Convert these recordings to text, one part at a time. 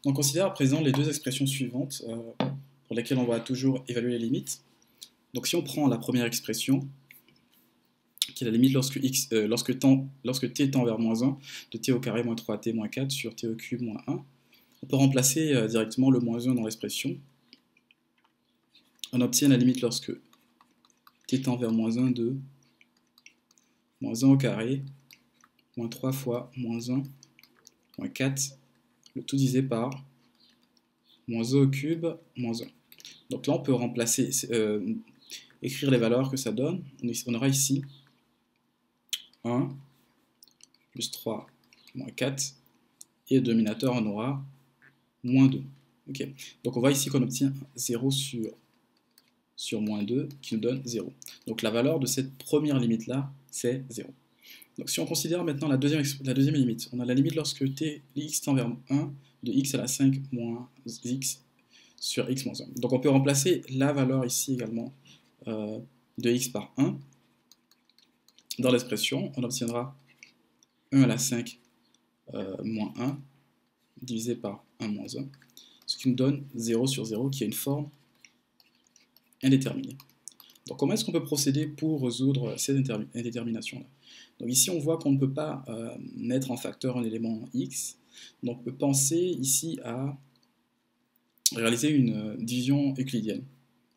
On considère à présent les deux expressions suivantes pour lesquelles on va toujours évaluer les limites. Donc si on prend la première expression, qui est la limite lorsque t tend vers moins 1, de t au carré moins 3t moins 4 sur t au cube moins 1, on peut remplacer directement le moins 1 dans l'expression. On obtient la limite lorsque t tend vers moins 1 de moins 1 au carré, moins 3 fois moins 1, moins 4, le tout divisé par moins 1 au cube, moins 1. Donc là, on peut remplacer, écrire les valeurs que ça donne. On aura ici 1, plus 3, moins 4, et le dénominateur, on aura moins 2. Okay. Donc on voit ici qu'on obtient 0 sur moins 2, qui nous donne 0. Donc la valeur de cette première limite-là, c'est 0. Donc si on considère maintenant la deuxième limite, on a la limite lorsque x tend vers 1 de x à la 5 moins x sur x moins 1. Donc on peut remplacer la valeur ici également de x par 1 dans l'expression. On obtiendra 1 à la 5 moins 1 divisé par 1 moins 1, ce qui nous donne 0 sur 0 qui a une forme indéterminée. Donc comment est-ce qu'on peut procéder pour résoudre cette indétermination-là? Donc ici on voit qu'on ne peut pas mettre en facteur un élément x, donc on peut penser ici à réaliser une division euclidienne.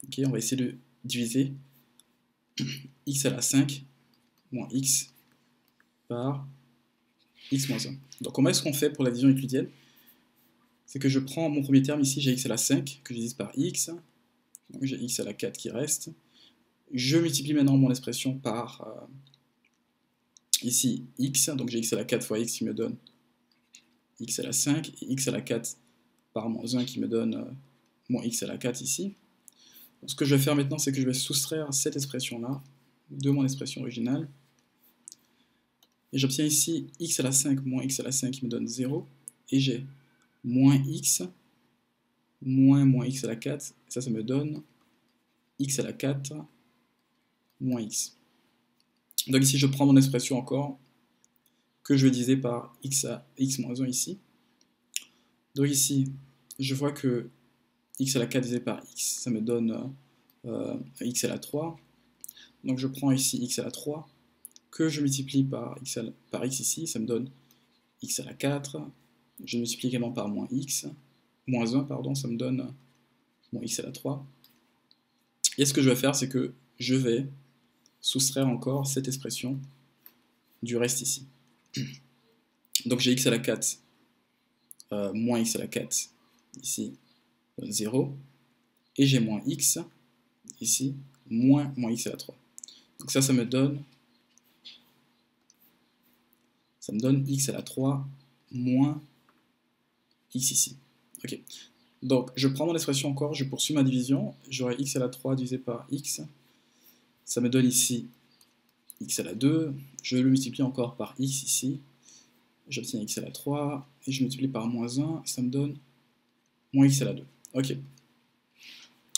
Okay, on va essayer de diviser x à la 5 moins x par x moins 1. Donc comment est-ce qu'on fait pour la division euclidienne? C'est que je prends mon premier terme ici, j'ai x à la 5, que je divise par x, donc j'ai x à la 4 qui reste. Je multiplie maintenant mon expression par ici x, donc j'ai x à la 4 fois x qui me donne x à la 5, et x à la 4 par moins 1 qui me donne moins x à la 4 ici. Donc, ce que je vais faire maintenant, c'est que je vais soustraire cette expression-là de mon expression originale. Et j'obtiens ici x à la 5 moins x à la 5 qui me donne 0, et j'ai moins x moins x à la 4, et ça me donne x à la 4 moins x. Donc ici, je prends mon expression encore, que je vais diviser par x à x moins 1 ici. Donc ici, je vois que x à la 4 divisé par x, ça me donne x à la 3. Donc je prends ici x à la 3, que je multiplie par x ici, ça me donne x à la 4. Je multiplie également par moins 1, pardon, ça me donne moins x à la 3. Et ce que je vais faire, c'est que je vais soustraire encore cette expression du reste ici. Donc j'ai x à la 4 moins x à la 4 ici, 0, et j'ai moins x ici, moins x à la 3. Donc ça me donne x à la 3 moins x ici. Ok. Donc je prends mon expression encore, je poursuis ma division, j'aurai x à la 3 divisé par x, ça me donne ici x à la 2, je le multiplie encore par x ici, j'obtiens x à la 3, et je multiplie par moins 1, ça me donne moins x à la 2. Ok.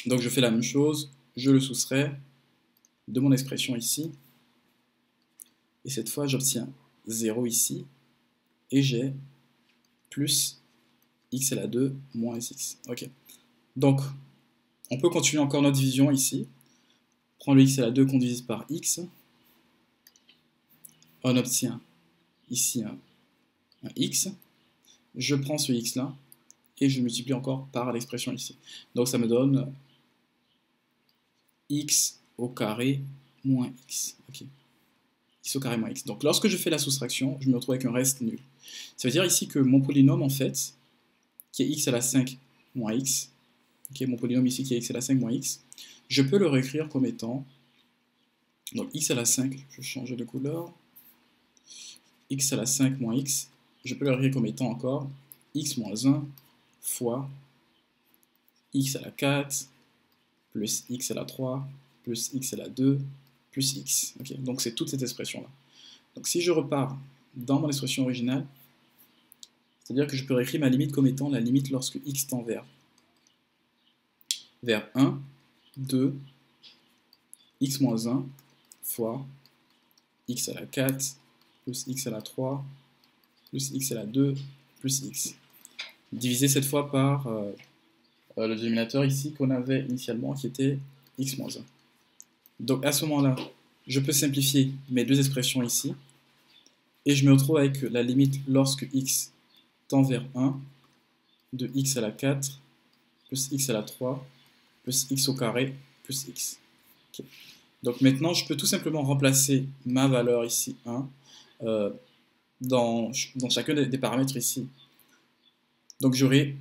Donc je fais la même chose, je le soustrais de mon expression ici, et cette fois j'obtiens 0 ici, et j'ai plus x à la 2 moins x. Ok. Donc, on peut continuer encore notre division ici. Prends le x à la 2 qu'on divise par x. On obtient ici un x. Je prends ce x là, et je multiplie encore par l'expression ici. Donc ça me donne x au carré moins x. Ok. X au carré moins x. Donc lorsque je fais la soustraction, je me retrouve avec un reste nul. Ça veut dire ici que mon polynôme, en fait, qui est x à la 5 moins x, okay, mon polynôme ici qui est x à la 5 moins x, je peux le réécrire comme étant, donc x à la 5, je vais changer de couleur, x à la 5 moins x, je peux le réécrire comme étant encore x moins 1 fois x à la 4 plus x à la 3 plus x à la 2 plus x. Okay, donc c'est toute cette expression-là. Donc si je repars dans mon expression originale, c'est-à-dire que je peux réécrire ma limite comme étant la limite lorsque x tend vers 1, 2, x moins 1 fois x à la 4 plus x à la 3 plus x à la 2 plus x. divisé cette fois par le dénominateur ici qu'on avait initialement qui était x moins 1. Donc à ce moment-là, je peux simplifier mes deux expressions ici, et je me retrouve avec la limite lorsque x tend vers 1 de x à la 4 plus x à la 3 plus x au carré plus x. Okay. Donc maintenant, je peux tout simplement remplacer ma valeur ici 1 dans chacun des paramètres ici. Donc j'aurai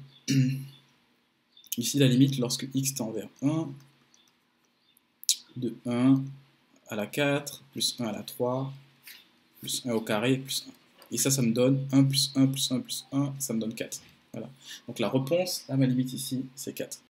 ici la limite lorsque x tend vers 1 de 1 à la 4 plus 1 à la 3 plus 1 au carré plus 1. Et ça me donne 1 plus 1 plus 1 plus 1, ça me donne 4. Voilà. Donc la réponse à ma limite ici, c'est 4.